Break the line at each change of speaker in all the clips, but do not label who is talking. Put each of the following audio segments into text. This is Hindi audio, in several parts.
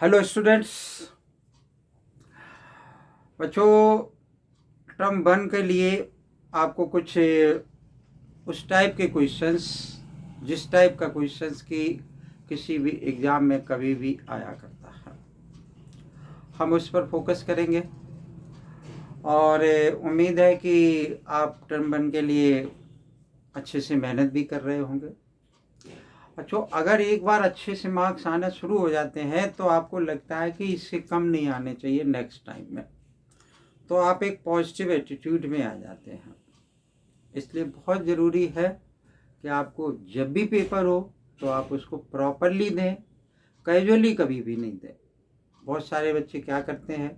Hello students. बच्चों, टर्म 1 के लिए आपको कुछ उस टाइप के क्वेश्चंस, जिस टाइप का क्वेश्चंस की किसी भी एग्ज़ाम में कभी भी आया करता है, हम उस पर फोकस करेंगे। और उम्मीद है कि आप टर्म 1 के लिए अच्छे से मेहनत भी कर रहे होंगे। बच्चों, अगर एक बार अच्छे से मार्क्स आना शुरू हो जाते हैं तो आपको लगता है कि इससे कम नहीं आने चाहिए नेक्स्ट टाइम में, तो आप एक पॉजिटिव एटीट्यूड में आ जाते हैं। इसलिए बहुत ज़रूरी है कि आपको जब भी पेपर हो तो आप उसको प्रॉपरली दें, कैजुअली कभी भी नहीं दें। बहुत सारे बच्चे क्या करते हैं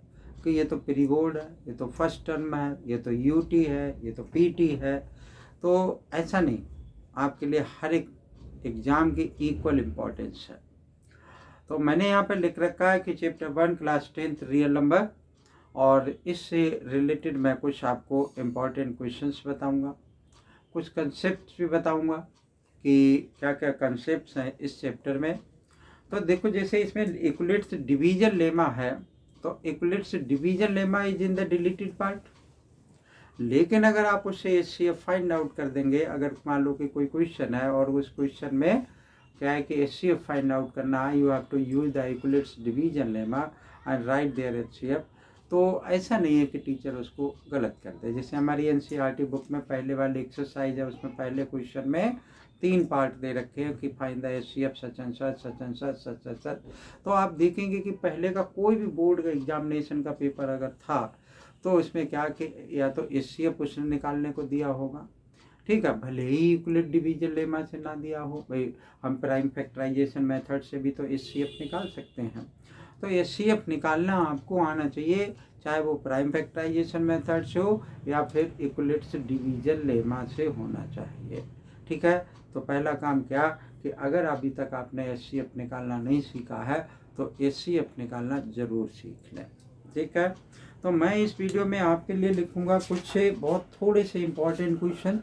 कि ये तो प्री बोर्ड है, ये तो फर्स्ट टर्म है, ये तो यूटी है, ये तो पीटी है। तो ऐसा नहीं, आपके लिए हर एक एग्ज़ाम की इक्वल इम्पोर्टेंस है। तो मैंने यहाँ पर लिख रखा है कि chapter 1 class 10th real number, और इससे रिलेटेड मैं कुछ आपको इम्पॉर्टेंट क्वेश्चंस बताऊंगा, कुछ कंसेप्ट भी बताऊंगा कि क्या क्या कंसेप्ट्स हैं इस चैप्टर में। तो देखो, जैसे इसमें इक्वलेट्स डिवीजन लेमा है, तो Euclid's division lemma is in the deleted part. लेकिन अगर आप उससे एचसीएफ फाइंड आउट कर देंगे, अगर मान लो कि कोई क्वेश्चन है और उस क्वेश्चन में क्या है कि एचसीएफ फाइंड आउट करना है, you have to use the Euclid's division lemma and write their HCF, तो ऐसा नहीं है कि टीचर उसको गलत कर दे। जैसे हमारी एनसीईआरटी बुक में पहले वाली एक्सरसाइज है, उसमें पहले क्वेश्चन में 3 पार्ट दे रखे हैं कि find the HCF such and such, such and such, such and such. तो आप देखेंगे कि पहले का कोई भी बोर्ड का एग्जामिनेशन का पेपर अगर था तो उसमें क्या कि या तो एचसीएफ उसने निकालने को दिया होगा, ठीक है, भले ही यूक्लिड डिवीजन लेमा से ना दिया हो। भाई, हम प्राइम फैक्टराइजेशन मेथड से भी तो एचसीएफ निकाल सकते हैं। तो एचसीएफ निकालना आपको आना चाहिए, चाहे वो प्राइम फैक्टराइजेशन मेथड से हो या फिर इक्वलेट्स डिवीजन लेमा से होना चाहिए, ठीक है। तो पहला काम क्या कि अगर अभी तक आपने एचसीएफ निकालना नहीं सीखा है तो एचसीएफ निकालना ज़रूर सीख लें, ठीक है। तो मैं इस वीडियो में आपके लिए लिखूंगा कुछ बहुत थोड़े से इम्पोर्टेंट क्वेश्चन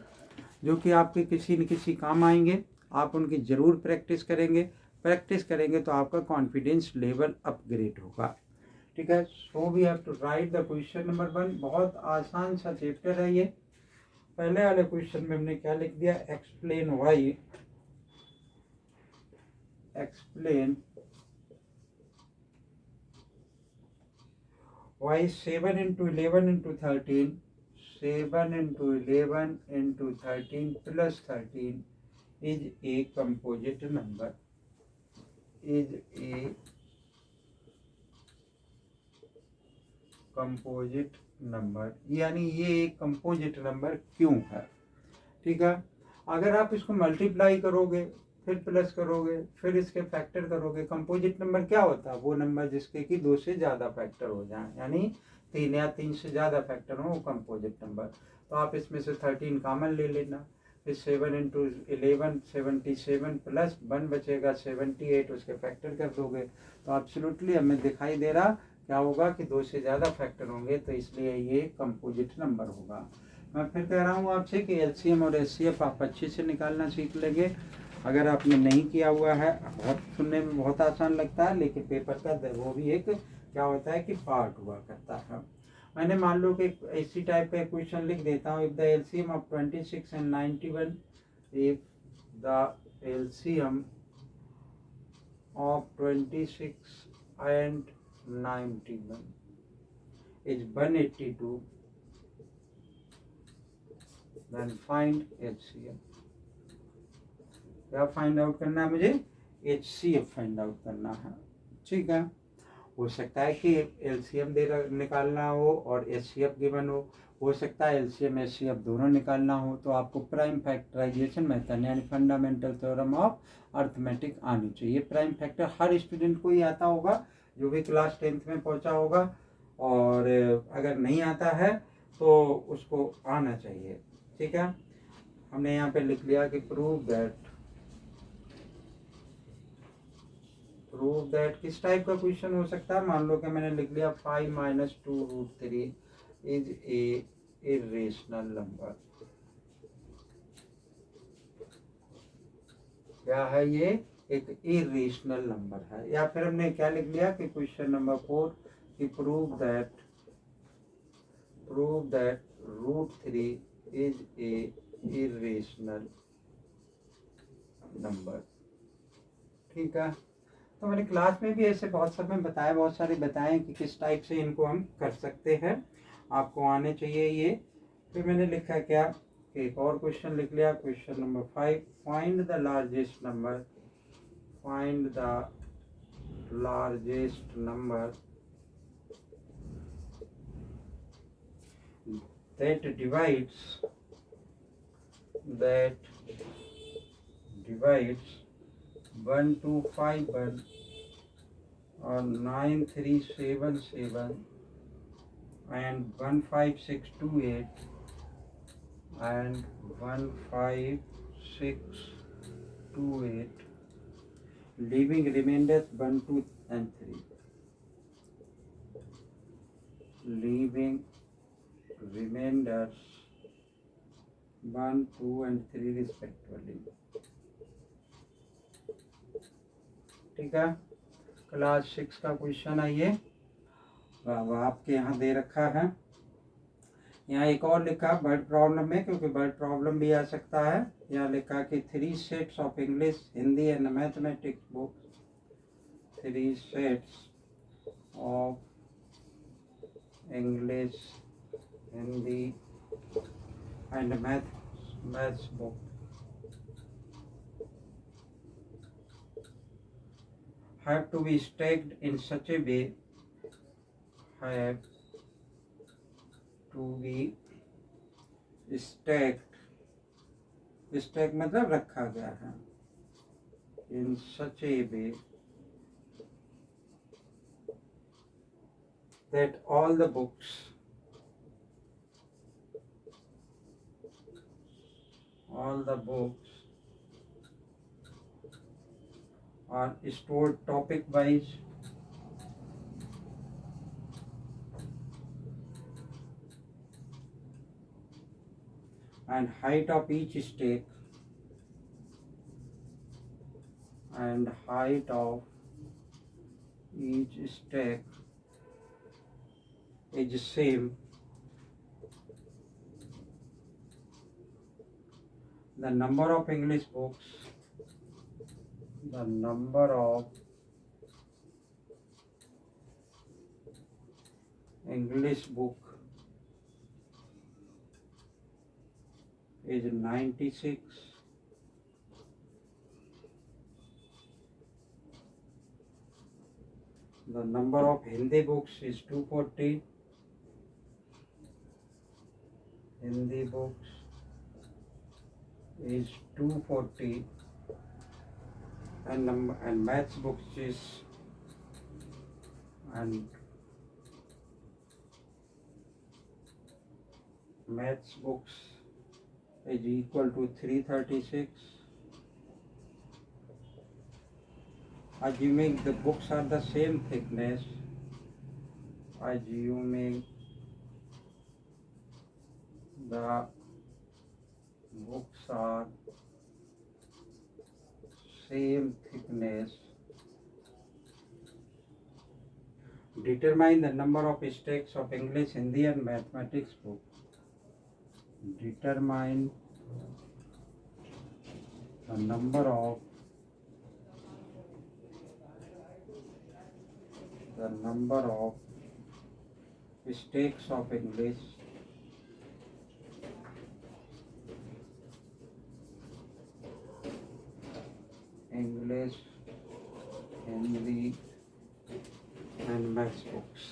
जो कि आपके किसी न किसी काम आएंगे। आप उनकी ज़रूर प्रैक्टिस करेंगे तो आपका कॉन्फिडेंस लेवल अपग्रेड होगा, ठीक है। So we have to write the question number 1। बहुत आसान सा चैप्टर है ये। पहले वाले क्वेश्चन में हमने क्या लिख दिया, explain why 7 into 11 into 13, 7 into 11 into 13 plus 13 is a composite number, is a composite number, यानी ये एक कंपोजिट नंबर क्यों है, ठीक है। अगर आप इसको मल्टीप्लाई करोगे, फिर प्लस करोगे, फिर इसके फैक्टर करोगे, कंपोजिट नंबर क्या होता है, वो नंबर जिसके कि 2 से ज़्यादा फैक्टर हो जाए, यानी 3 या 3 से ज़्यादा फैक्टर हो, वो कंपोजिट नंबर। तो आप इसमें से 13 कॉमन ले लेना, फिर 7 into 11 77 प्लस 1 बचेगा 78, उसके फैक्टर कर दोगे तो एब्सोल्युटली हमें दिखाई दे रहा क्या होगा कि 2 से ज़्यादा फैक्टर होंगे, तो इसलिए ये कंपोजिट नंबर होगा। मैं फिर कह रहा हूँ आपसे कि एलसीएम और एचसीएफ आप अच्छे से निकालना सीख लेंगे। अगर आपने नहीं किया हुआ है, बहुत सुनने में बहुत आसान लगता है, लेकिन पेपर का वो भी एक क्या होता है कि पार्ट हुआ करता है। मैंने मान लो कि इसी टाइप का क्वेश्चन लिख देता हूँ, if the LCM of 26 and 91, if the LCM of 26 and 91 is 182, then find HCF। क्या फाइंड आउट करना है मुझे, HCF फाइंड आउट करना है, ठीक है। हो सकता है कि एलसीएम निकालना हो और HCF गिवन हो सकता है एलसीएम HCF दोनों निकालना हो, तो आपको प्राइम फैक्टराइजेशन मेथड यानी फंडामेंटल थ्योरम ऑफ अर्थमेटिक आनी चाहिए। प्राइम फैक्टर हर स्टूडेंट को ही आता होगा जो भी क्लास 10th में पहुंचा होगा, और अगर नहीं आता है तो उसको आना चाहिए, ठीक है। हमने यहाँ पे लिख लिया कि प्रूव दैट किस टाइप का क्वेश्चन हो सकता है। मान लो कि मैंने लिख लिया 5 - 2√3 इज ए इरेशनल नंबर। क्या है ये, एक इरेशनल नंबर है। या फिर हमने क्या लिख लिया कि क्वेश्चन नंबर 4 कि prove that √3 is a irrational number. ठीक है, तो मैंने क्लास में भी ऐसे बहुत सारे बताए कि किस टाइप से इनको हम कर सकते हैं, आपको आने चाहिए ये। फिर मैंने लिखा क्या कि एक और क्वेश्चन लिख लिया, question number 5, find the largest number that divides 1251 or 9377 and 15628 and 15628, leaving remainders 1, 2 and 3. Leaving remainders 1, 2 and 3 respectively. ठीक है, क्लास 6 का क्वेश्चन है ये, आपके यहाँ दे रखा है। यहाँ एक और लिखा वर्ड प्रॉब्लम में, क्योंकि वर्ड प्रॉब्लम भी आ सकता है। यहाँ लिखा कि 3 sets of English, Hindi and mathematics books, 3 sets of English, Hindi and maths book have to be stacked in such a way, have to be stacked मतलब रखा गया है, in such a way that all the books are stored topic wise and height of each stack is same. The number of English books is 96. The number of Hindi books is 240. Hindi books is 240 and maths books is equal to 336. Assuming the books are the same thickness, determine the number of stacks of English, Hindi and mathematics book. Determine the number of stacks of English, Hindi and maths books.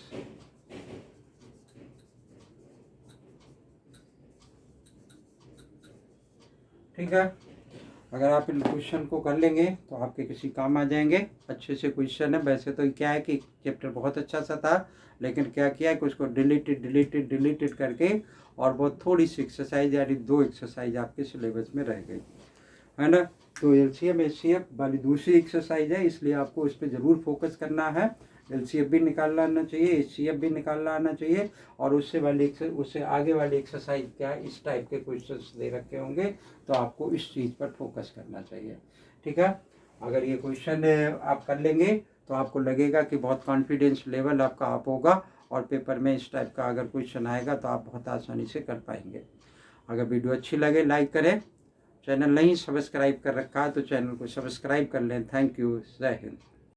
ठीक है, अगर आप इन क्वेश्चन को कर लेंगे तो आपके किसी काम आ जाएंगे। अच्छे से क्वेश्चन है। वैसे तो क्या है कि चैप्टर बहुत अच्छा सा था, लेकिन क्या किया है कि उसको डिलीटेड करके और बहुत थोड़ी सी एक्सरसाइज यानी 2 एक्सरसाइज आपके सिलेबस में रह गई है ना। तो LCM HCF वाली दूसरी एक्सरसाइज है, इसलिए आपको उस पर ज़रूर फोकस करना है। LCF भी निकालना आना चाहिए, HCF भी निकालना आना चाहिए, और उससे आगे वाली एक्सरसाइज क्या है, इस टाइप के क्वेश्चंस दे रखे होंगे तो आपको इस चीज़ पर फोकस करना चाहिए। ठीक है, अगर ये क्वेश्चन आप कर लेंगे तो आपको लगेगा कि बहुत कॉन्फिडेंस लेवल आपका अप होगा और पेपर में इस टाइप का अगर क्वेश्चन आएगा तो आप बहुत आसानी से कर पाएंगे। अगर वीडियो अच्छी लगे लाइक करें, चैनल नहीं सब्सक्राइब कर रखा है तो चैनल को सब्सक्राइब कर लें। थैंक यू, जय हिंद।